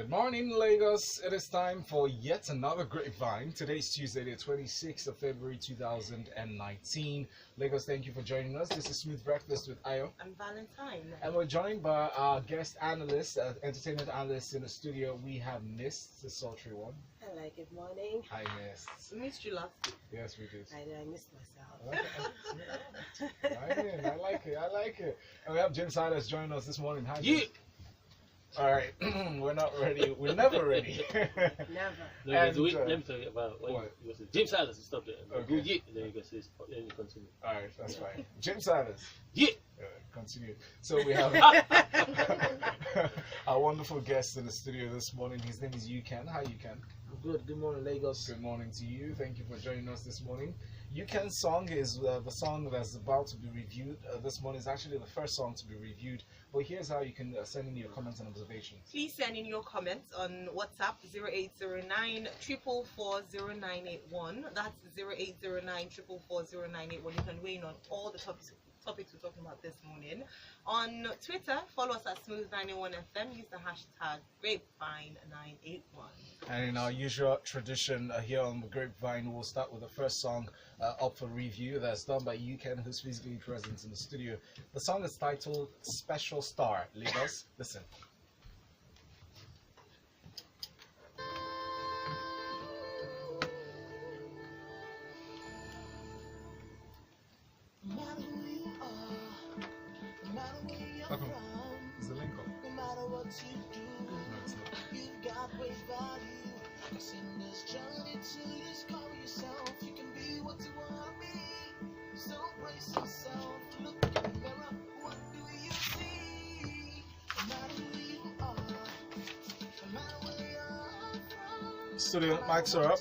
Good morning, Lagos. It is time for yet another Grapevine. Today is Tuesday, the 26th of February 2019. Lagos, thank you for joining us. This is Smooth Breakfast with Ayo. I'm Valentine. And we're joined by our guest analyst, entertainment analyst in the studio. We have Miss, the sultry one. Hello, good morning. Hi, Miss. I missed you last week. Yes, we did. I know, I missed myself. I like it. I like it. And we have James Silas joining us this morning. Hi, Yeah. James. All right, we're not ready. We're never ready. Never. No, And, let me tell you about what? you say James Silas. Stop there. Okay. Go yeah. Then you can say. Then you continue. All right, that's fine. James Silas. Yeah. Continue. So we have our wonderful guest in the studio this morning. His name is Ukenn. Hi, Ukenn. Good. Good morning, Lagos. Good morning to you. Thank you for joining us this morning. Ukenn's song is the song that's about to be reviewed. This morning is actually the first song to be reviewed. But here's how you can send in your comments and observations. Please send in your comments on WhatsApp 0809 444 0981. That's 0809 444 0981. You can weigh in on all the topics we're talking about this morning. On Twitter, follow us at Smooth91FM. Use the hashtag Grapevine981. And in our usual tradition here on the Grapevine, we'll start with the first song up for review that's done by Ukenn, who's physically present in the studio. The song is titled Special Star. Lagos, listen. Is the link up? No matter what you do, No, it's not. you've got great value. Cause in this journey to discover yourself, you can be what you want to be. So brace yourself, look in the mirror, what do you see? No matter who you are, no matter where you're from, Studio mics are up.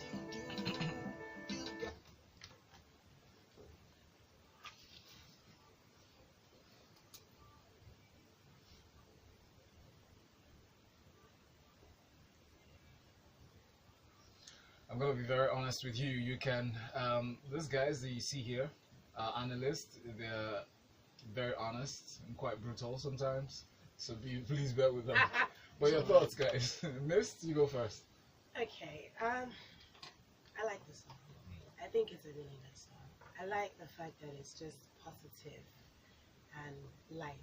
I'm gonna be very honest with you. Ukenn. These guys that you see here, analysts, they're very honest and quite brutal sometimes. So please bear with them. But your thoughts, guys. Mist, you go first. Okay, I like this song. I think it's a really nice song. I like the fact that it's just positive and light.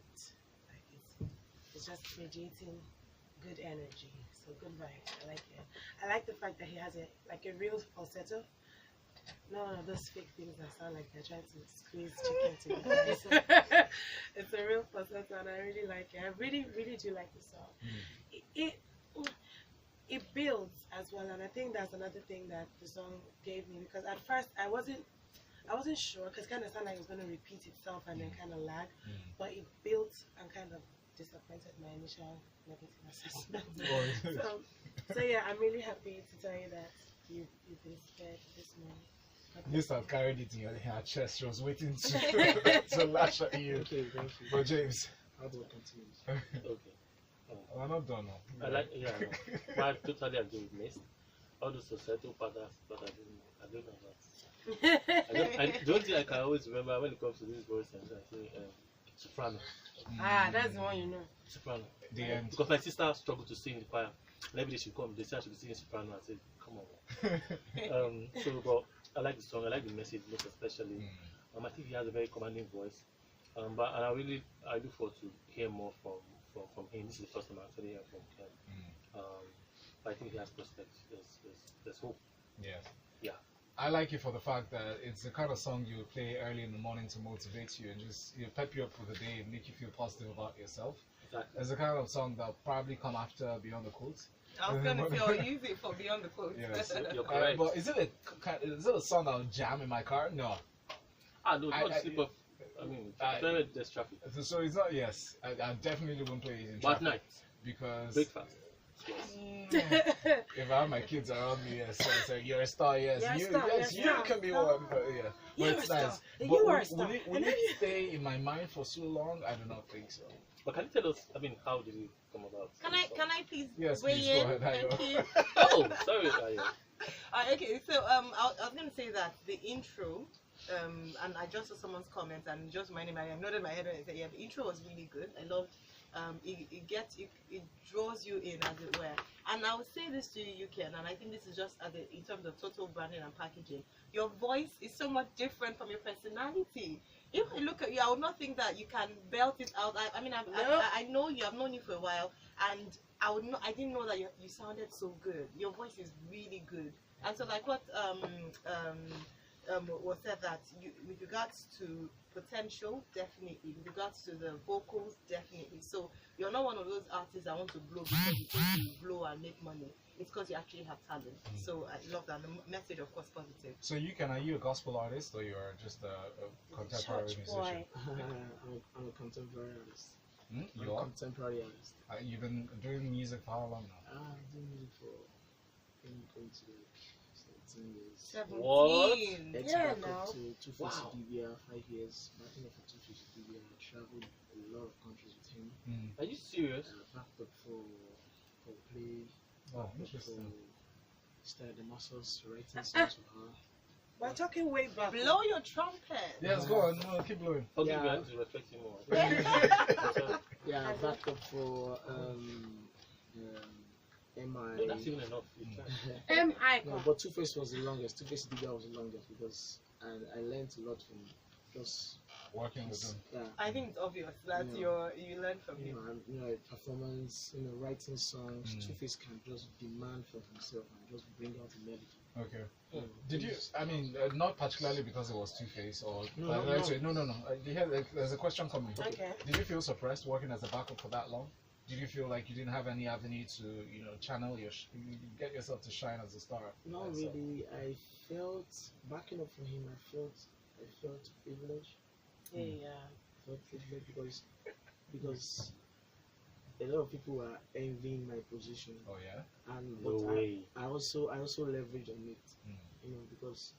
Like it's just radiating good energy. So good vibes. I like it. I like the fact that he has a real falsetto. None of those fake things that sound like they're trying to squeeze chicken together. It's a real falsetto, and I really like it. I really, really do like the song. It builds as well, and I think that's another thing that the song gave me, because at first I wasn't sure, because it kind of sounded like it was going to repeat itself and then kind of lag, but it built and kind of disappointed my initial negative assessment. So yeah, I'm really happy to tell you that you've been spared this morning. You start carried it in your chest. She was waiting to to lash at you. Okay, thank you. But James, How do I continue? Okay. we're not done now. I like. Yeah. No. I totally agree with Miss. All the societal patterns, but I don't know that. The only thing I can always remember when it comes to this voice, I say soprano. That's the one you know. Soprano. The end. Because my sister struggled to sing in the choir. And every day she come, they say I should be singing soprano. I said, come on. But I like the song. I like the message most especially. I think he has a very commanding voice. But I look forward to hear more from him. This is the first time I'm actually hearing from him. But I think he has prospects. There's hope. Yes. Yeah. I like it for the fact that it's the kind of song you play early in the morning to motivate you and just pep you up for the day and make you feel positive about yourself. Exactly. It's the kind of song that'll probably come after Beyond the Quotes. I was going to say, I'll use it for Beyond the Quote. Yes. You're correct. But is it a song that'll jam in my car? No. No, not sleep off. I mean, there's traffic. So it's not. Yes, I definitely won't play it in But traffic at night, because breakfast. if I have my kids around me, yes, I say you're a star. Yes, You're a you, star, yes, you're you a star. can be one. But yeah, but You're it's a star. nice. You But are a star. will it stay in my mind for so long? I do not think so. But can you tell us? I mean, how did it come about? Can I please Yes, weigh please in? go ahead. Thank you. Oh, sorry, Ayo. Okay, so I was going to say that the intro, and I just saw someone's comment and just reminded me, I nodded my head and I said, yeah, the intro was really good. I loved it draws you in, as it were. And I would say this to you, Ukenn, and I think this is just in terms of total branding and packaging. Your voice is so much different from your personality. If I look at you, I would not think that you can belt it out. I mean, I know you. I've known you for a while, and I didn't know that you sounded so good. Your voice is really good. And so, like what was said, that with regards to potential, definitely. With regards to the vocals, definitely. So you're not one of those artists that want to blow because you think you blow and make money. It's because you actually have talent. So I love that. The message, of course, positive. So are you a gospel artist, or you're just a contemporary Church musician? boy. I'm a contemporary artist. You I'm a are? contemporary artist. You've been doing music for how long now? I've been music for going to like 17 years. 17. What? Let's Yeah, back now. up to Two-Face DBR, 5 years. Backing up for Two-Face DBR, I traveled a lot of countries with him. Are you serious? Backed up for play. Oh, Backed up interesting. for Started the Muscles, writing songs for her. We're talking way back. Blow your trumpet. Yes, go on. No, keep blowing. Forgive me, I Yeah. need to respect you more. Yeah, I backed up for No, that's MI. even enough. You try. M.I. No, but Two-Face was the longest. Two-Face DBR was the longest because I learned a lot from just Working with them. yeah. I think it's obvious that Yeah. you learn from him. Performance, writing songs. Mm. Two-Face can just demand for himself and just bring out a melody. Okay. Yeah. Did you? I mean, not particularly because it was Two-Face, or No. no. There's a question coming. Okay. Did you feel suppressed working as a backup for that long? Did you feel like you didn't have any avenue to, channel you get yourself to shine as a star? Not And so- really. I felt backing up for him. I felt privileged. Yeah. I felt privileged because a lot of people were envying my position, Oh yeah. and No but way. I also leveraged on it. Mm. Because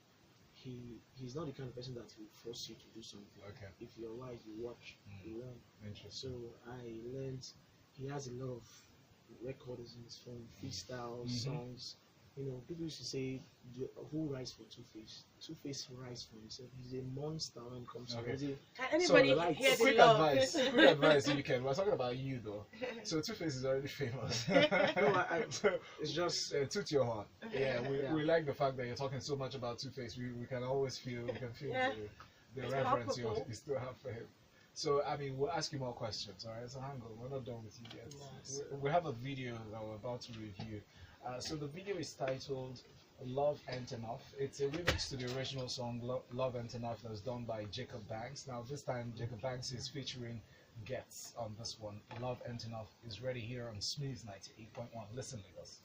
he's not the kind of person that will force you to do something. Okay. If you're wise, you watch, you learn. Interesting. So I learned. He has a lot of records in his phone, freestyle songs. People used to say, "Who writes for Two-Face?" Two-Face writes for himself. He's a monster when it comes to Okay. music. Can anybody So, right. hear the Quick love? advice. Quick advice, Ukenn. We're talking about you though. So Two-Face is already famous. So, It's just toot your horn. Yeah, Yeah. we like the fact that you're talking so much about Two-Face. We can always feel Yeah. the It's reverence you palpable. still have for him. So I mean, we'll ask you more questions. All right, so hang on, we're not done with you yet. Nice. We have a video that we're about to review. So the video is titled "Love Ain't Enough." It's a remix to the original song "Love Ain't Enough" that was done by Jacob Banks. Now this time Jacob Banks is featuring Gets on this one. "Love Ain't Enough" is ready here on Smooth 98.1. Listen, Lagos.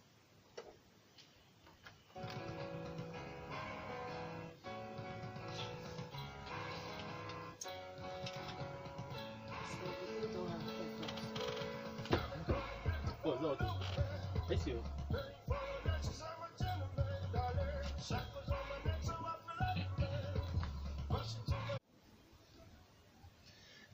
Oh, is that what it is? I see you.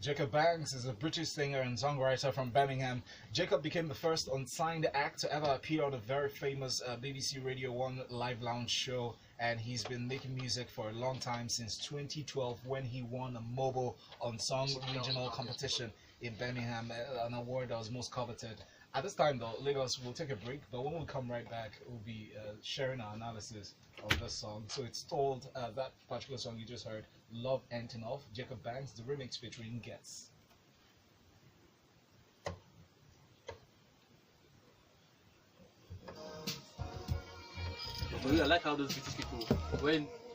Jacob Banks is a British singer and songwriter from Birmingham. Jacob became the first unsigned act to ever appear on a very famous BBC Radio 1 live lounge show, and he's been making music for a long time, since 2012 when he won a mobile unsung regional competition in Birmingham, an award that was most coveted. At this time though, Lagos will take a break, but when we come right back, we'll be sharing our analysis of this song. So it's called, that particular song you just heard, "Love Ain't Enough," Jacob Banks, the remix featuring Gets. But yeah, I like how those British people,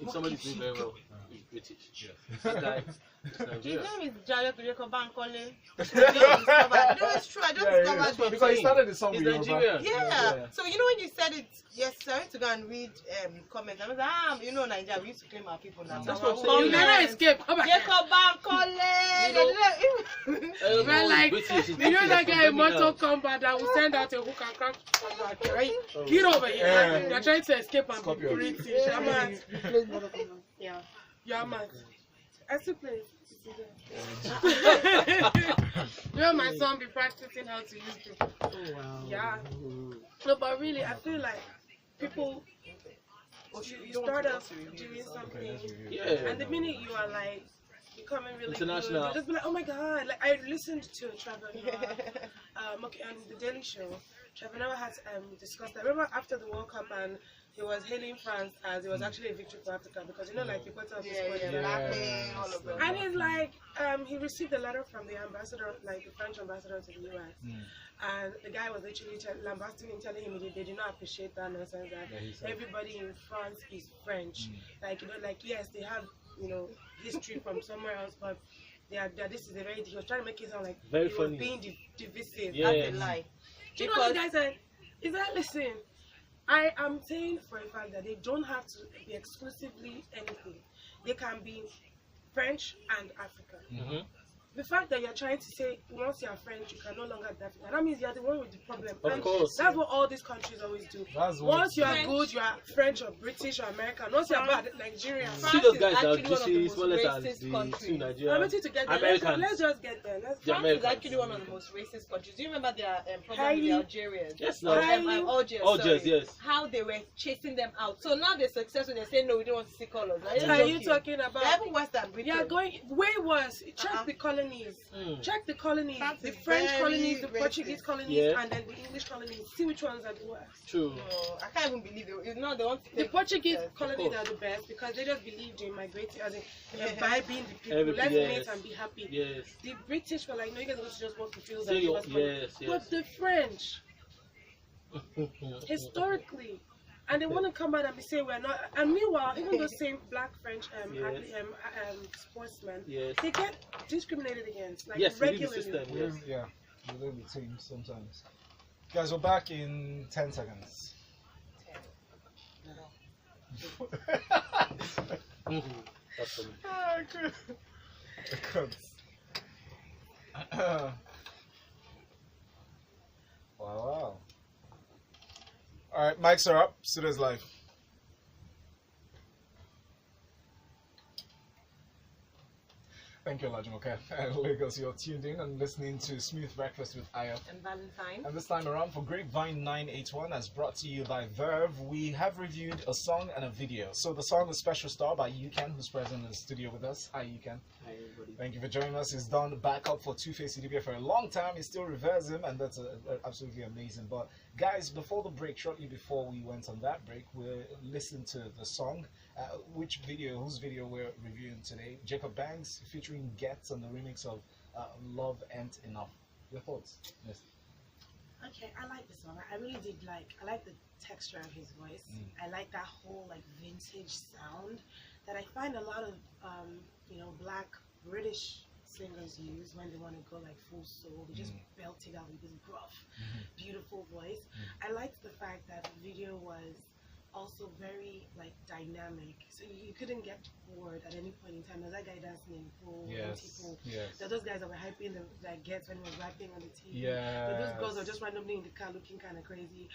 if somebody's doing very well, he's British. Yes. This guy is His Nigerian. name is Jacob Bankole. No, it's true. I just discovered it. Because he started the song He's with Yoruba. Nigerian. Yeah. So when you said it, yes, I went to go and read comments. I was like, Nigeria, we used to claim our people now. That's what I'm saying. You never escape. Come back. Jacob Bankole. We're like, British, you know that guy in Mortal Birmingham. Kombat that will send out a hook and crack, right? Oh. Get over here. Yeah. They're trying to escape and be Scorpion. British. Yeah, man. You played Mortal Kombat? Yeah. Yeah, man. I still play. You know, my son be practicing how to use people. Oh wow. Yeah. No, but really, I feel like people, you start off doing something, Yeah. and the minute you are like, becoming really International. good. You'll just be like, oh my god! Like I listened to Trevor Noah, okay, on the Daily Show. Trevor Noah had discussed that. Remember after the World Cup and he was hailing France as it was actually a victory for Africa because like the quarter of the squad. all of them. And he's like, he received a letter from the ambassador, like the French ambassador to the US. And the guy was literally lambasting him, telling him they did not appreciate that nonsense, that everybody in France is French. Like, like, yes, they have, history from somewhere else, but this is a very, he was trying to make it sound like very he funny. was being divisive. Yeah. That's a lie. Do you know what the guy said? Is that, listen, I am saying for a fact that they don't have to be exclusively anything. They can be French and African. The fact that you're trying to say once you're French, you can no longer be African, that means you're the one with the problem. Of course. That's what all these countries always do. Once you are good, you are French or British or American. Once you are bad, Nigerian. See those guys that are actually one of the just most as racist the countries. two I'm Nigerian waiting to get there. Americans. Let's just get there. France Americans. is actually one of the most racist countries. Do you remember their problem Highly- with the Algerians? Yes, no. Algiers, Algiers, sorry. yes. How they were chasing them out. So now they're successful. They're saying, no, we don't want to see colors. What are you talking about? They're even worse than Britain. Yeah, going way worse. Check the colonies. Check the colonies. France The is French very colonies, the racist. Portuguese colonies, Yeah. and then the English colonies. See which ones are the worst. True. No, I can't even believe it. No, they want to The take Portuguese yes. colonies are the best because they just believed in migrating, as in vibing the people. Everything, Let's yes. mate and be happy. Yes. The British were like, no, you guys are going to just work the fields Say and give your- us money. yes, yes. But the French, historically, and they want to come out and be saying we're not. And meanwhile, even those same black French sportsmen, Yes. they get discriminated against, like Yes, within the regularly. system, yes. Yeah, within the team sometimes. Guys, we're back in 10 seconds. That's funny. Ah, good. Wow. Alright, mics are up. Studios live. Thank you, Olajumoke. Lagos, you're tuned in and listening to Smooth Breakfast with Aya. And Valentine. And this time around for Grapevine 981, as brought to you by Verve, we have reviewed a song and a video. So the song is Special Star by Ukenn, who's present in the studio with us. Hi, Ukenn. Hi, everybody. Thank you for joining us. He's done backup for Two-Face CDB for a long time. He still reverse him, and that's absolutely amazing. But guys, before the break, shortly before we went on that break, we listened to the song. Whose video we're reviewing today? Jacob Banks featuring Gets on the remix of Love Ain't Enough. Your thoughts? Yes. Okay, I like the song. I really did I like the texture of his voice. I like that whole vintage sound that I find a lot of black British singers use when they want to go full soul. They just belt it out with this gruff, beautiful voice. I liked the fact that the video was also very dynamic, so you couldn't get bored at any point in time. There's that guy dancing in the pool, people. Yes. There are those guys that were hyping the Gets when he was rapping on the TV. Yeah. Those girls were just randomly in the car looking kind of crazy.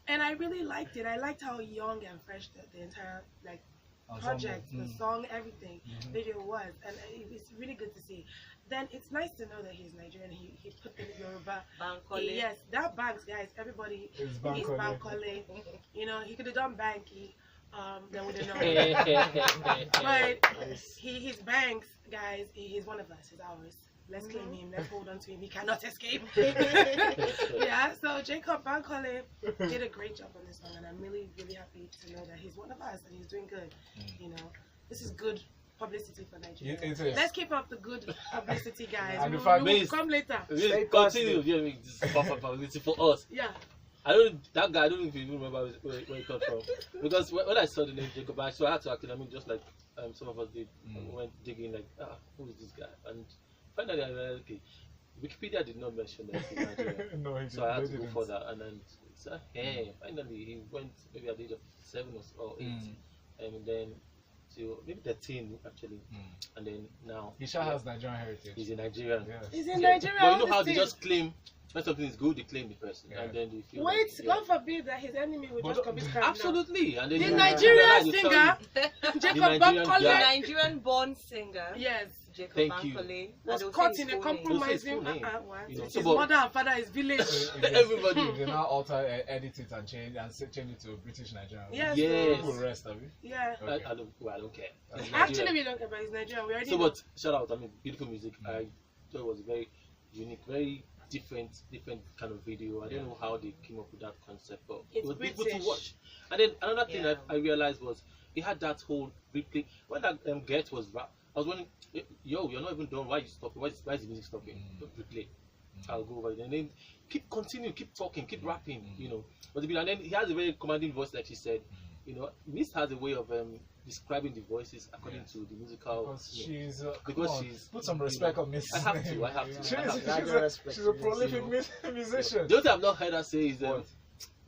And I really liked it. I liked how young and fresh the entire project, the song, everything video was, and it's really good to see. Then it's nice to know that he's Nigerian. He put the Yoruba. Bankole. Yes, that Banks, guys. Everybody is Bankole. Bankole. He could have done Banky. Then we don't know. But he's Banks, guys. He's one of us. He's ours. Let's claim him. Let's hold on to him. He cannot escape. Yeah. So Jacob Bankole did a great job on this song, and I'm really, really happy to know that he's one of us and he's doing good. This is good publicity for Nigeria. It is. Let's keep up the good publicity, guys. And We the fact will is- come later. Really continue. Yeah, this is publicity for us. Yeah. I don't know if you even remember where it comes from. Because when I saw the name Jacob, I had to actually, just like some of us did, went digging who is this guy? And finally I realized, okay, Wikipedia did not mention that he's Nigerian. No, he So I had to didn't. go further, and then finally he went maybe at the age of 7 or 8, and then to maybe 13 actually, and then now He sure has Nigerian heritage. he's a Nigerian. Yes. He's in Yeah. Nigeria. But you know how all they this just claim when something is good, they claim the person, Yeah. and then they feel Wait, like, God forbid that his enemy will But just commit crime. absolutely, and then The you- Nigerian they'll tell singer, you, Jacob Nigerian The guy. Bankole, Nigerian-born singer, yes, Jacob Thank you. Bankole, was and they'll caught say in his a full name. compromising full name. with You know, his so but- mother and father, his village. So if they- Everybody. if they now alter, edit it and change it to British Nigerian. Yes, Yes. People rest, have you? Yeah. Okay. I don't care. It's Actually, Nigeria. we don't care about his Nigerian. We already So, know. but shout out, I mean, beautiful music. I thought it was very unique, very different kind of video. I don't know how they came up with that concept, but it It's was beautiful British. to watch. And then another thing Yeah. I realized was it had that whole replay. When that Get was rap, I was wondering, yo, you're not even done. Why you stopping? Why is the music stopping? Replay. I'll go over it. And then keep talking, keep rapping, you know. But and then he has a very commanding voice, like she said. You know, Miss has a way of describing the voices according to the musical. Because you know, she's because come on, she's put some respect on Miss. I have to. I have to. She's, I have to. she's, a, she's a prolific musician. The only thing I've not heard her say is, What?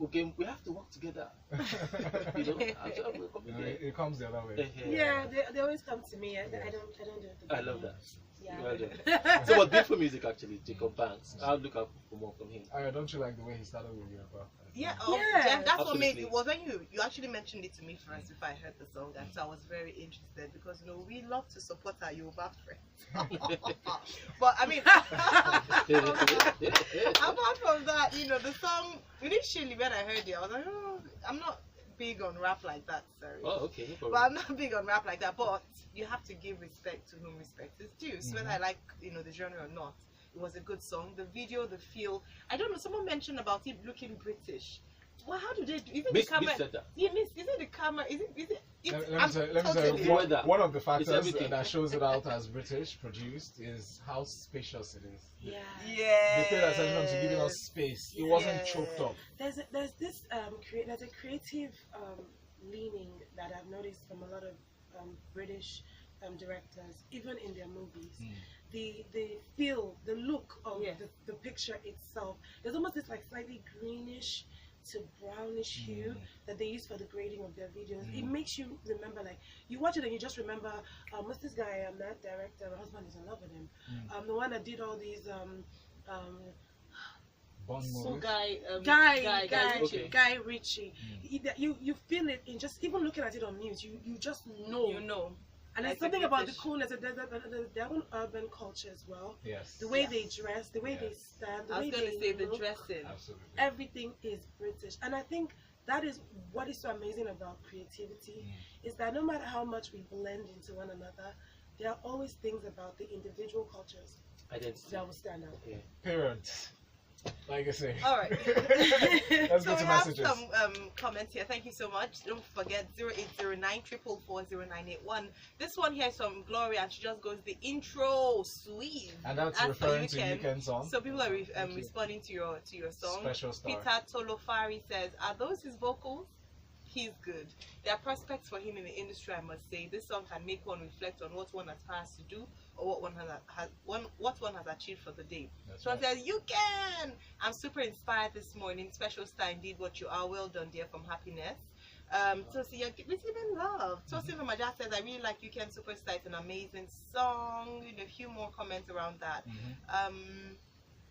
okay, we have to work together. You know, I'm sure we'll come You know, together. it comes the other way. Yeah, they always come to me. I don't do it. I love that. Yeah. Well done. So, but beautiful music actually, Jacob Banks. I'll look up for more from him. Aya, don't you like the way he started with Yoruba? Yeah, Yeah. Jen, that's what made Absolutely. it was when you actually mentioned it to me first before I heard the song, and so I was very interested because we love to support our Yoruba friends. But I mean, apart from that, the song initially when I heard it, I was like, oh, I'm not big on rap like that, sorry. Oh, okay, no But problem. I'm not big on rap like that. But you have to give respect to whom respect is due. So whether I like the genre or not, it was a good song. The video, the feel. I don't know. Someone mentioned about it looking British. Well, how do they do? Is it Miss the camera? said that. Yeah, Miss. Is it the camera? Is it? Let I'm me tell you, totally- one of the factors everything. that shows it out as British produced is how spacious it is. Yeah. Yeah. They paid attention to giving us space. It wasn't Yeah. choked up. There's this there's a creative leaning that I've noticed from a lot of British directors, even in their movies. The feel, the look of Yeah. the picture itself. There's almost this like slightly greenish to brownish hue that they use for the grading of their videos. It makes you remember, like you watch it and you just remember what's this guy, that director, my husband is in love with him. The one that did all these Bond So movies. Guy Okay. Ritchie. You feel it in just even looking at it on news. You just know. And there's Like the something about the British. coolness. There's their own urban culture as well. Yes. The way Yes. they dress, the way they stand, the I was way gonna they say the look, dressing. Absolutely. everything is British. And I think that is what is so amazing about creativity, is that no matter how much we blend into one another, there are always things about the individual cultures Identity. that will stand out. Yeah. Parents. Like I say. All right. Let's So go to we have messages. some comments here. Thank you so much. Don't forget 0809 444 0981. This one here is from Gloria, and she just goes, the intro sweet. And that's As for referring to Ukenn. Ukenn song. So people are Thank you. responding to your song. Special star. Peter Tolofari says, are those his vocals? He's good. There are prospects for him in the industry, I must say. This song can make one reflect on what one aspires to do or what one has achieved for the day. That's So right. it says, you can! I'm super inspired this morning. Special star indeed, what you are. Well done, dear, from Happiness. Tosi, you're receiving love. Tosi Mamaja says, I really like You Can Superstar. It's an amazing song. A few more comments around that.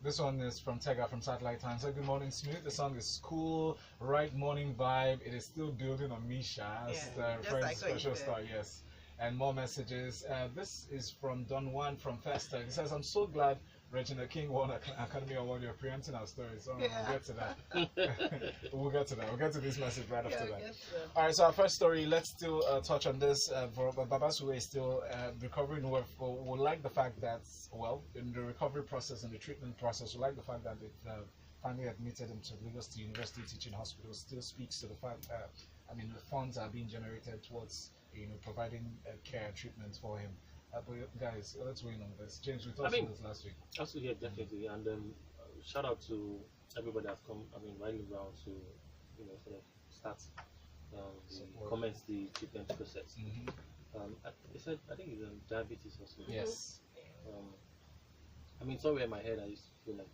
This one is from Tega from Satellite Time. So good morning, Smooth. The song is cool, right morning vibe. It is still building on Misha. As Yeah, the just friend's like what you special said. star, yes. And more messages. This is from Don Juan from Festa. He says, I'm so glad Regina King won Academy Award. You're preempting our story. So we'll get to that. We'll get to that. We'll get to this message right after that. All right, so our first story, let's still touch on this. Babasue is still recovering. We like the fact that, well, in the recovery process and the treatment process, we like the fact that they've finally admitted him to Lagos State University Teaching Hospital. Still speaks to the fact that, the funds are being generated towards, providing care and treatment for him. But guys, let's weigh in on this. James, we talked about this last week. Absolutely, yeah, definitely. And shout out to everybody that's come, riding around to, sort of start the comments, the treatment process. They said, I think it's diabetes also. Yes. Somewhere in my head, I used to feel like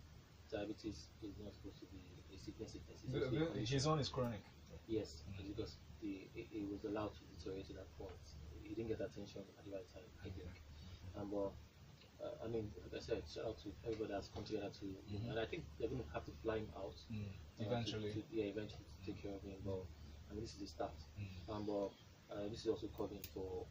diabetes is not supposed to be a sickness. It's supposed to be a condition. His own is chronic. Yes, because it was allowed to deteriorate to that point. He didn't get attention at the right time, I think. But I mean, like I said, shout out to everybody that's come together to, and I think they're going to have to fly him out Eventually. eventually to take care of him. But I mean, this is the start. But this is also calling for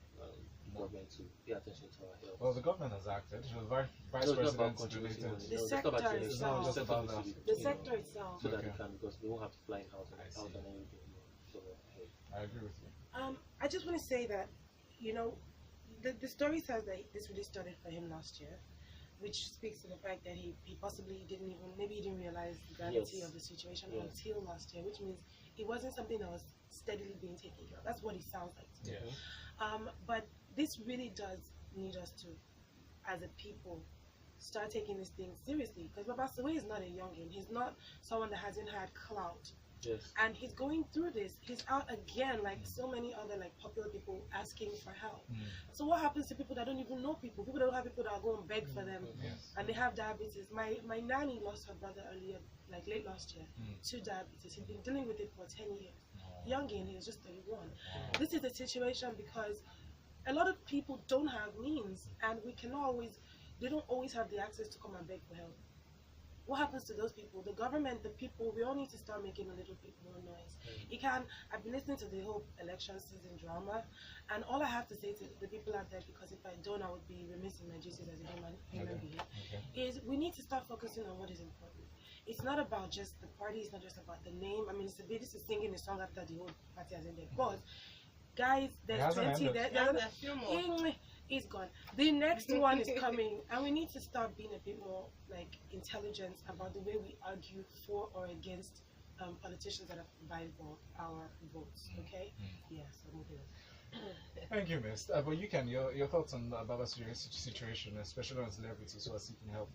government to pay attention to our health. Well, the government has acted. The vice No, it's not president about controversy. related. The It's not about sector jealousy. itself. It's not just about that. The sector itself. So that Okay. they can, because they won't have to fly in out and I out see. and everything. So, hey. I agree with you. I just want to say that, you know, the story says that this really started for him last year, which speaks to the fact that he possibly didn't even, maybe he didn't realize the gravity Yes. of the situation Yes. until last year, which means it wasn't something that was steadily being taken care of. That's what it sounds like to me. Yeah. But this really does need us to, as a people, start taking this thing seriously. Because Baba Saway is not a youngin. He's not someone that hasn't had clout. Yes. And he's going through this. He's out again, like so many other like popular people asking for help. So what happens to people that don't even know people? People that don't have people that go and beg for them, Yes. and they have diabetes. My nanny lost her brother earlier, like late last year, to diabetes. He's been dealing with it for 10 years. Youngin, he was just 31. This is the situation because a lot of people don't have means, and they don't always have the access to come and beg for help. What happens to those people? The government, the people, we all need to start making a little bit more noise. I've been listening to the whole election season drama, and all I have to say to the people out there, because if I don't, I would be remiss in my duties as a human being, is we need to start focusing on what is important. It's not about just the party, it's not just about the name. I mean, this is singing a song after the whole party has ended. But, guys, there's hasn't 20, ended. there's a few more. It's gone. The next one is coming, and we need to start being a bit more like intelligent about the way we argue for or against politicians that are vying for our votes. Okay? Yeah. So moving on. Thank you, Miss. But you can your thoughts on Baba's situation, especially on celebrities who are seeking help.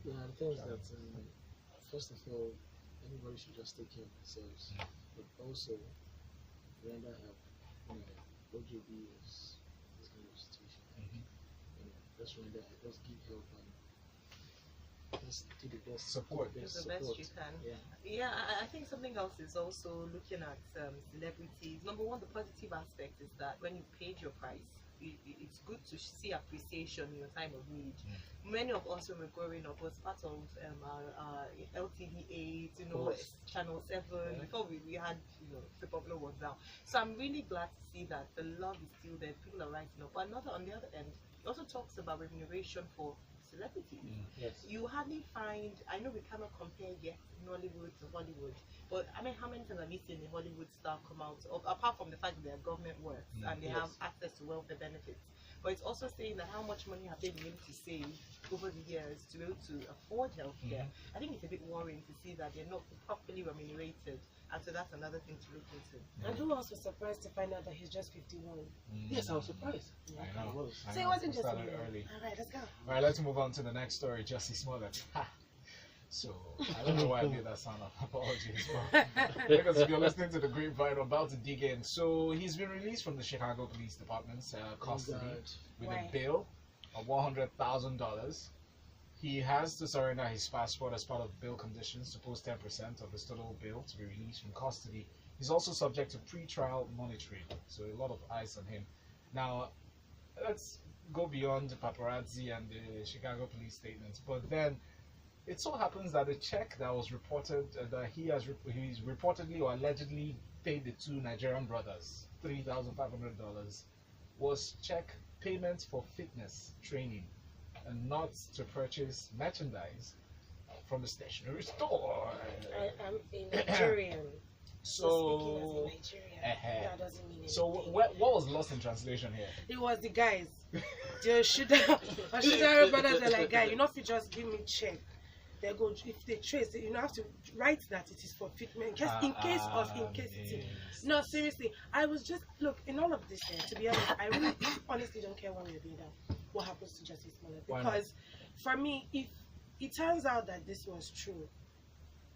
Yeah, the thing is that first of all, everybody should just take care of themselves, but also render help. You know, OJB is this kind of situation. You know, just render help, just give help, and just do the best. Support. Do the best you can. Yeah. I think something else is also looking at celebrities. Number one, the positive aspect is that when you paid your price, it's good to see appreciation in your time of need. Many of us, when we're growing up, was part of our LTV8, you know, Channel 7, before we had, you know, the popular ones now. So I'm really glad to see that the love is still there, people are rising up. But on the other end, it also talks about remuneration for celebrities. Yes. You hardly find, I know we cannot compare yet Nollywood to Hollywood, but I mean, how many times have you seen a Hollywood star come out, apart from the fact that their government works and they have access to welfare benefits? But it's also saying that how much money have they been able to save over the years to be able to afford healthcare. I think it's a bit worrying to see that they're not properly remunerated, and so that's another thing to look into. And who else was surprised to find out that he's just 51? Yes, I was surprised. I know. So it wasn't just started me. early. All right, let's go. All right, let's move on to the next story. Jussie Smollett. Ha. So I don't know why I made that sound of apologies, but because if you're listening to the Grapevine, I'm about to dig in. So he's been released from the Chicago Police Department's custody with a bail of $100,000. He has to surrender his passport as part of bail conditions to post 10% of his total bail to be released from custody. He's also subject to pre-trial monitoring, so a lot of eyes on him. Now, let's go beyond the paparazzi and the Chicago police statements, but then it so happens that the check that was reported that he's reportedly or allegedly paid the two Nigerian brothers $3,500 was check payment for fitness training and not to purchase merchandise from a stationery store. I'm a Nigerian. So, Speaking as a Nigerian, that doesn't mean anything. so what was lost in translation here? It was the guys. The Shudara brothers are like, guy, you know, if you just give me check, they go, if they trace it, you know, have to write that it is for fitment in case Yes. no, seriously, I was just, look, in all of this, to be honest, I really honestly don't care when we're being down what happens to Jussie Smollett, because for me, if it turns out that this was true,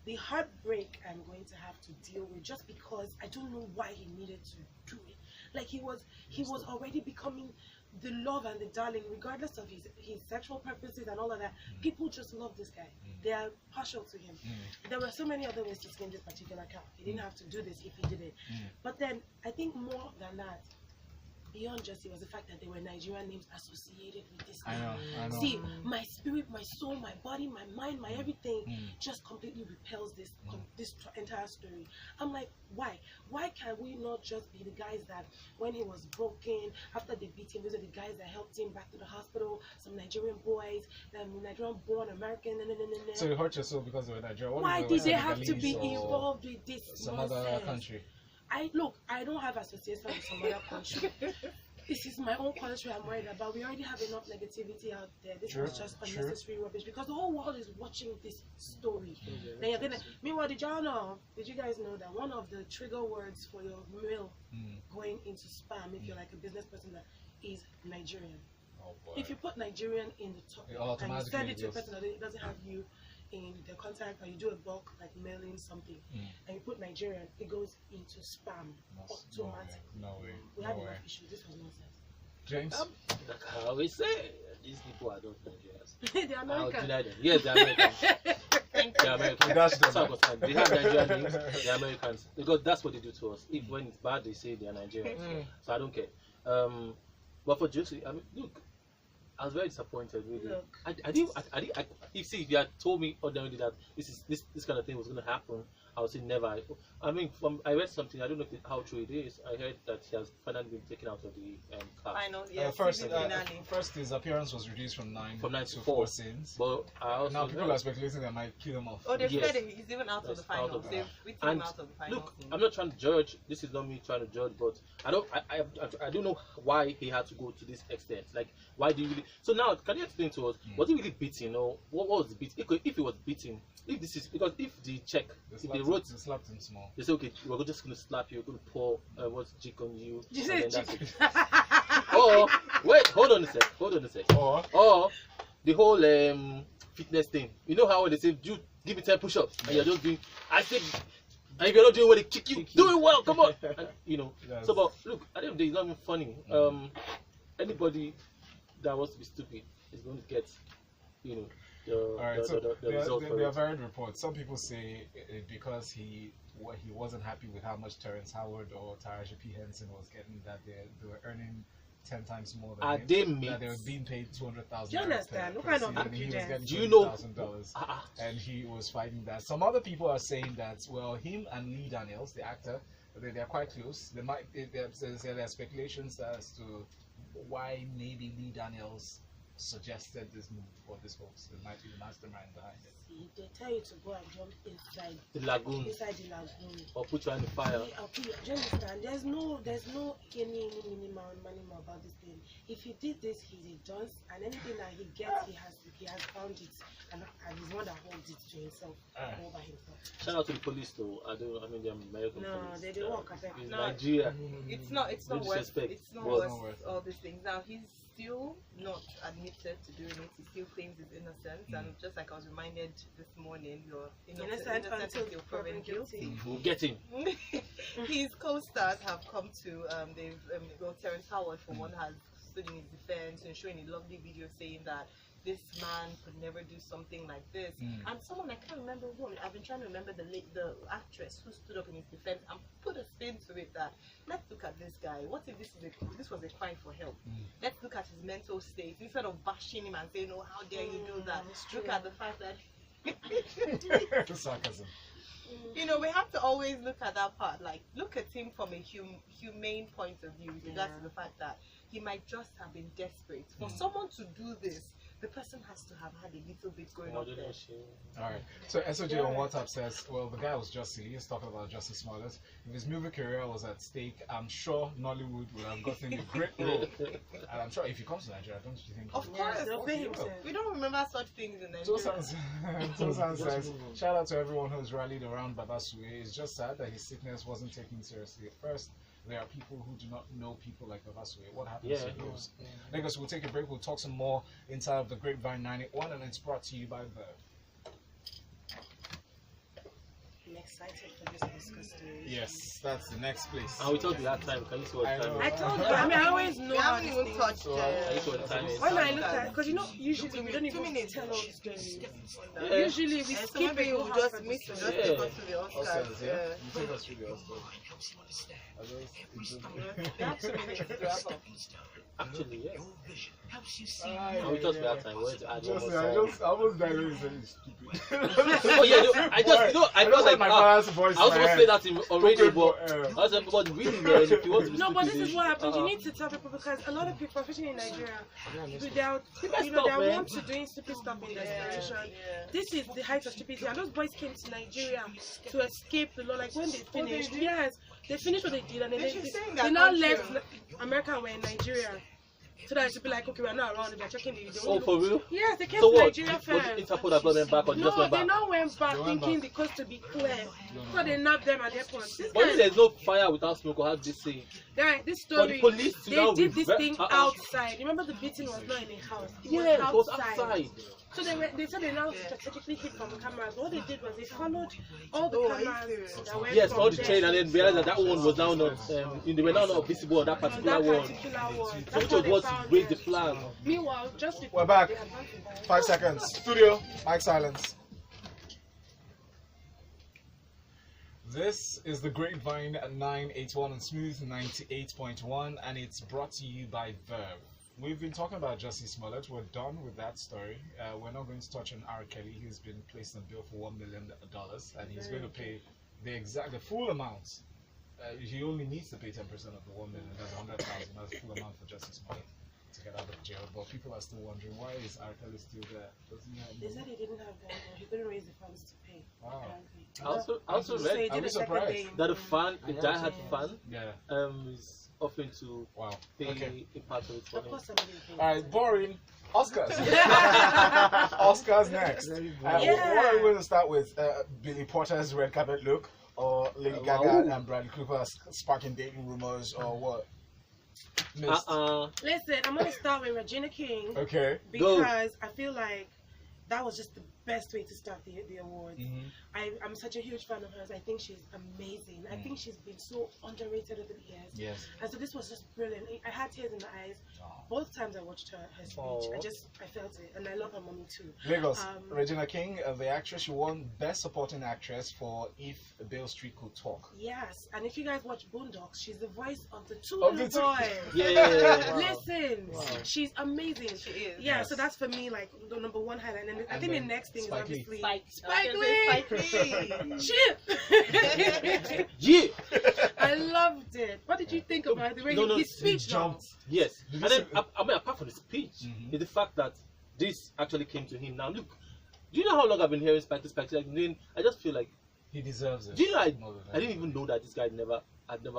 the heartbreak I'm going to have to deal with, just because I don't know why he needed to do it. Like he was already becoming the love and the darling, regardless of his sexual preferences and all of that. People just love this guy. They are partial to him. There were so many other ways to skin this particular cat. He didn't have to do this if he did it. But then I think more than that, beyond just it was the fact that there were Nigerian names associated with this I name. know, I know. See, my spirit, my soul, my body, my mind, my everything Mm. just completely repels this entire story. I'm like, why? Why can we not just be the guys that when he was broken, after they beat him, those are the guys that helped him back to the hospital, some Nigerian boys, Nigerian born American, So it hurt your soul because they were Nigerian. What why if did were they have to be Senegalese or involved with this some other nonsense? country? I don't have association with some other country. This is my own country I'm worried about. We already have enough negativity out there. This True, is just true. unnecessary rubbish because the whole world is watching this story. Then you're gonna. Meanwhile, did y'all know? Did you guys know that one of the trigger words for your mail going into spam, if you're like a business person, that is Nigerian. Oh boy. If you put Nigerian in the top It and you automatically send it to a goes- person that doesn't have you in the contact, or you do a bulk like mailing something, and you put Nigerian, it goes into spam automatically. No way. We No had way. enough issues. This was nonsense. James? Like I always say, these people are not Nigerians. The I'll American. deny them. Yes, they're Americans. They're Americans. That's That's the- what I'm saying. They have Nigerian names. They're Americans because that's what they do to us. If when it's bad, they say they're Nigerians. So I don't care. But for Josie, I mean, look, I was very disappointed. Really, Look. I didn't. If you had told me ordinarily that this kind of thing was going to happen, I would say never. I mean, I read something. I don't know how true it is. I heard that he has finally been taken out of the cast. I know. Yeah. First, finale. first, his appearance was reduced from 9 From 9 to to 4 4. scenes. But I also Now people heard- are speculating they might kill him off. Oh, they've Yes. said it. He's even out of Yes, the out finals. of the- They've written him And out of the finals. look, I'm not trying to judge. This is not me trying to judge, but I don't know why he had to go to this extent. Like, why do you really? So now, can you explain to us? Was he really beating? Or what was the beat? If he was beating, if this is because if the check, if they wrote, They slapped him small. they say okay, we're just gonna slap you, we're gonna pour what's jig on you, You and say then that's jig. it. Or wait, hold on a sec. Or the whole fitness thing. You know how they say, "You give me 10 push-ups," and you're just doing. I said, and if you're not doing what they kick you, do it well. Come on, and, you know. Yes. So, but look, at the end of the day, it's not even funny. Anybody that wants to be stupid is going to get, you know, All right, so the result. there are varied reports. Some people say because he wasn't happy with how much Terrence Howard or Taraji P. Henson was getting, that they were earning 10 times more than Are him. they That they were mates? being paid $200,000. Do you understand? What kind of and he was impudence? getting Do you know- $200,000, Ah, and he was fighting that. Some other people are saying that him and Lee Daniels, the actor, they are quite close. There are speculations as to why maybe Lee Daniels suggested this move for this hoax. It might be the mastermind behind it. See, they tell you to go and jump inside the lagoon, the lagoon. or put you in the fire. Okay, do you understand? There's no any minimal about this thing. If he did this, he's a dunce, and anything that he gets, he has found it, and he's one that holds it to himself, all by himself. Shout out to the police though. I mean the American No, police. they don't work, I think. In No. Nigeria. It's not No worth. disrespect, It's not but- worth all these things. Now he's still not admitted to doing it. He still claims his innocence, and just like I was reminded this morning, you're innocent until proven guilty. We'll get him. His co-stars have come to Terrence Howard for one has stood in his defense and showing a lovely video saying that this man could never do something like this. And someone, I can't remember who, I've been trying to remember the actress who stood up in his defense and put a spin to it that let's look at this guy. What if this was a cry for help? Let's look at his mental state instead of bashing him and saying, "Oh, how dare you do that?" Look at the fact that Sarcasm. you know, we have to always look at that part. Like, look at him from a humane point of view, with regards to the fact that he might just have been desperate. For someone to do this, the person has to have had a little bit going on there. Alright, so SOJ on WhatsApp says, well, the guy was Jussie. He's talking about Jussie Smollett. If his movie career was at stake, I'm sure Nollywood would have gotten a great role. And I'm sure if he comes to Nigeria, don't you think? Of he will? course, they'll pay him. we don't remember such things in Tosan Nigeria. says, shout out to everyone who's rallied around Babasue. It's just sad that his sickness wasn't taken seriously at first. There are people who do not know people like Babasue. What happens to those? Lagos, we'll take a break. We'll talk some more inside of the Grapevine 981, and it's brought to you by the... excited for this to discuss stories. Yes, that's the next place. And we told you that time. Can you see what I time know. it I is? told you. I mean, I always know We how haven't these even things. touched. So, Can you see what time it is? When I look at, because usually we don't even 2 minutes. tell all the stories. Yeah. Usually we And so skip maybe it. we'll just miss to just Yeah. take us to the Oscars, Oscars. yeah? Yeah. You take us through the Oscars. I just- We have 2 minutes to wrap up. Actually, yes. Ah, And we talked about that time. We went to add one Just, more I song. just almost died when you said it's stupid. Oh yeah, no, I just, you know, I felt like my ah, father's voice. I was in my supposed to head. say that in already, Okay, but I was like, but really, man, if you want to be No, but this stupid, is what happens. You uh-uh. need to tell people because a lot of people, especially in Nigeria, they're People you know stop, they're man. want to doing stupid stuff in their generation. Yeah. This is the height of stupidity, and those boys came to Nigeria to escape the law. Like when they finished, did? yes, they finished what they did, and then They should stay in they their now country. left America and were in Nigeria. So that it should be like, okay, we're not around, they're checking the. They Oh, only for look- real? Yes, they came So to what? Nigeria Was first. Interpol that brought them back, or they just No, went they back? now went back They went thinking back. the coast to be clear. So they nabbed them at the airport. This But guy, if there's no fire without smoke, or how do they say? guy, this For the story, police to now they did this revert- thing outside. Remember the beating was not in a house. Yeah, it was outside. So they said they now strategically hid from the cameras. What they did was they followed all the Oh, are you cameras serious? that went Yes, from all the there train, and then realized that that one was now not, they were now not visible on that on particular that one. particular one. So That's which how was they what found raised the them. flag. Meanwhile, just before We're back. they advanced the ball. 5 seconds. Studio, mic silence. This is the Grapevine at 981 and Smooth 98.1, and it's brought to you by Verve. We've been talking about Jussie Smollett. We're done with that story. We're not going to touch on R. Kelly. He's been placed on bail for $1 million, and he's going to pay the full amount. He only needs to pay 10% of the $1 million. That's 100,000. That's the full amount for Jussie Smollett to get out of jail. But people are still wondering, why is R. Kelly still there? Doesn't he have They said money? he didn't have them, or he couldn't raise the funds to pay. Wow. apparently. I also So read he Are did we a second surprised? day in that a court. fan, a diehard fan, Yeah. is offering to Wow. pay Okay. a part of it for Of him. course, somebody paid. All right, boring. Oscars. Oscars next. Yeah. What are we going to start with? Billy Porter's red carpet look, or Lady Gaga Wow. and Bradley Cooper sparking dating rumors, or what? Missed. Listen, I'm gonna start with Regina King Okay. because I feel like that was just the best way to start the awards. Mhm. I'm such a huge fan of hers. I think she's amazing. I think she's been so underrated over the years. Yes. And so this was just brilliant. I had tears in my eyes both times I watched her speech. Aw. I felt it, and I love her mommy too. Lagos. Um, Regina King, the actress, she won Best Supporting Actress for If Beale Street Could Talk. Yes, and if you guys watch Boondocks, she's the voice of the two Of little the two. boys. Yeah. Listen, Wow. she's amazing. She is. Yeah, Yes. so that's for me like the number one highlight. And I And think the then next thing Spike Lee. is obviously Spike Lee. Shit. Yeah. I loved it. What did you think about the way his speech jumped. Yes. Did And you then, see- I mean, apart from the speech, Mhm. is the fact that this actually came to him. Now, look, do you know how long I've been hearing Spike Lee? Like, then I just feel like, He deserves it. do you know, More than I didn't even know that this guy had never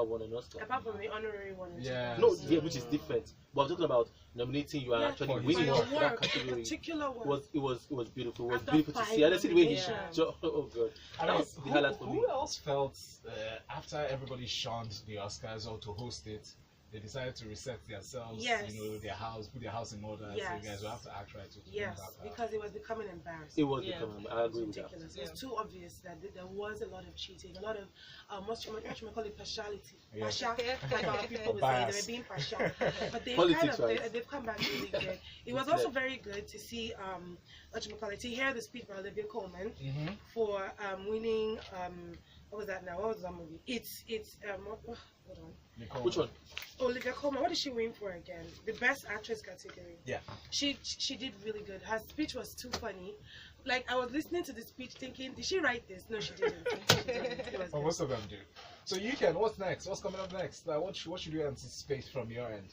won an Oscar. Apart from the honorary one. in Yeah. Japan. No, yeah, which is different. But I'm talking about nominating you and Yeah, actually for winning your for that work, category. particular work. It was beautiful. It was After beautiful to 5 see. And I see the way he nominations. oh god. And That was the who, highlight for me. who else felt after everybody shunned the Oscars or to host it, they decided to reset themselves, Yes. you know, their house, put their house in order, and say, Yes. you guys will have to act right to Yes, bring that out." because it was becoming embarrassing. It was Yeah. becoming, I agree with that. Ridiculous. It Yeah. was too obvious that there was a lot of cheating, a lot of what you call it, partiality. Yeah. Partial, like our people would say, Bias. they were being partial. But they've Politics, kind of right? they've come back really good. It was Yeah. also very good to see what you call it, to hear the speech by Olivia Colman Mhm. for winning what was that now? What was that movie? It's hold on. Nicole. Which one? Olivia Colman, what did she win for again? The best actress category. Yeah. She did really good. Her speech was too funny. Like I was listening to the speech thinking, did she write this? No, she didn't. She didn't. It was Well, good. most of them do. So Ukenn, what's next? What's coming up next? What should you anticipate from your end?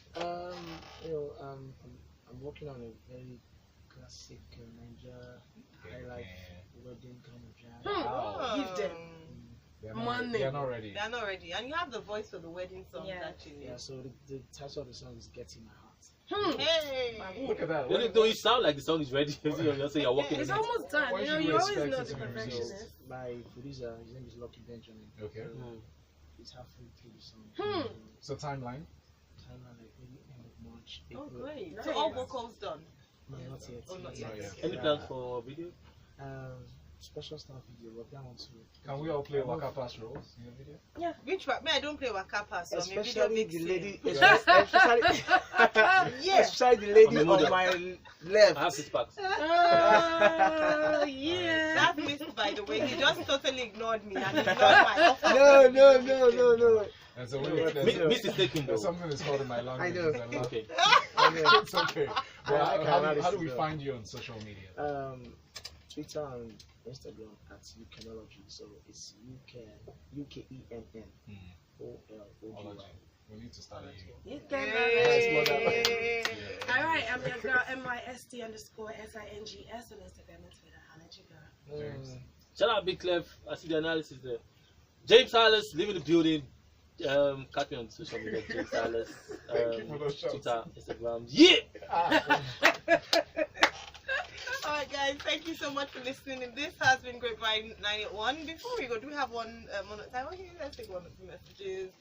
I'm working on a very classic Niger high life wedding kind of jazz. Wow. Give them. Money. They're not ready. They're not ready. And you have the voice for the wedding song, Yeah. actually. Yeah, so the title of the song is Getting My Heart. Hey! Look at that. Don't you sound like the song is ready? You're saying you're working It's on it. almost done. When You know, should we you always expect know it the to be released? perfectionist. My producer, his name is Lucky Benjamin. Okay. So Mm. he's halfway through the song. So timeline? Timeline like maybe end of March. Oh, April. great. Nice. So all vocals done? No, not yet. Oh, not Yeah. yet. Not yet. Any plans for video? Um, special stuff video, but that one too. Can we all play Waka Pass roles in your video? Which one? Me, I don't play Wakapa, so maybe video Especially the mixing. lady, Yeah. Yeah. especially the lady I'm a on model. my I have left. 6 packs. Yeah. That missed, by the way. He just totally ignored me and ignored my offer. No, no, no, no, no. There's a way. Miss is taking There's though. something that's called in my language. I know. and I love Okay. It's okay. But I can how analyze do we it, find you on social media? Twitter and Instagram at Ukennology. So it's Ukenn, Ukenn, OLOGY. We need to start you. You can Yay. All right, I'm your girl, MYST_SINGS on Instagram and Twitter. Holla at your girl. James. Shout out Big Clef. I see the analysis there. James Silas, live in the building. Catch me on social media. James Silas. Thank you for those shouts. Twitter, Instagram. Yeah! Alright guys, thank you so much for listening. And this has been Grapevine 981. Before we go, do we have one more time? Okay, let's take one or two messages.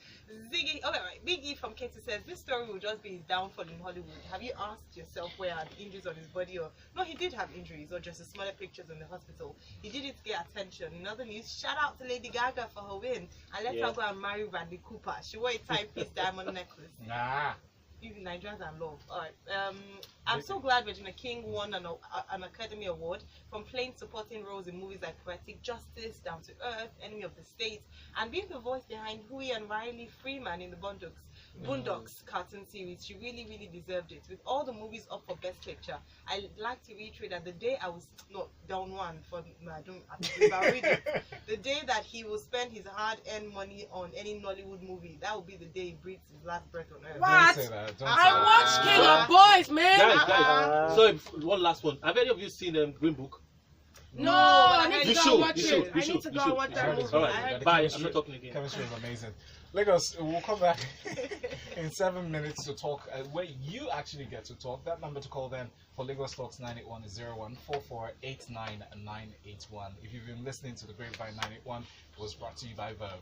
Ziggy, okay, right. Big E from Katie says, this story will just be his downfall in Hollywood. Have you asked yourself where are the injuries on his body? Or no, he did have injuries, or just the smaller pictures in the hospital. He did it to get attention. In other news, shout out to Lady Gaga for her win. And let her go and marry Bradley Cooper. She wore a timepiece diamond necklace. Nah. Even Nigerians are love. Alright. I'm so glad Regina King won an Academy Award from playing supporting roles in movies like Poetic Justice, Down to Earth, Enemy of the State, and being the voice behind Huey and Riley Freeman in the Boondocks cartoon series. She really, really deserved it. With all the movies up for Best Picture, I'd like to reiterate that the day I was not down one for the day that he will spend his hard-earned money on any Nollywood movie, that will be the day he breathes his last breath on earth. What? Don't say that. Don't say I that. watched King of Boys, man. Guys. So one last one. Have any of you seen Green Book? No, I need You to go should, watch you it. should, I you need should, to you go should. watch I that heard movie. it's Alright, good. I heard The bye. I'm chemistry- not talking again. Chemistry is amazing. Lagos, we'll come back in 7 minutes to talk where you actually get to talk. That number to call then for Lagos Talks 981 is 0144899981. If you've been listening to the Grapevine 981, it was brought to you by Verve.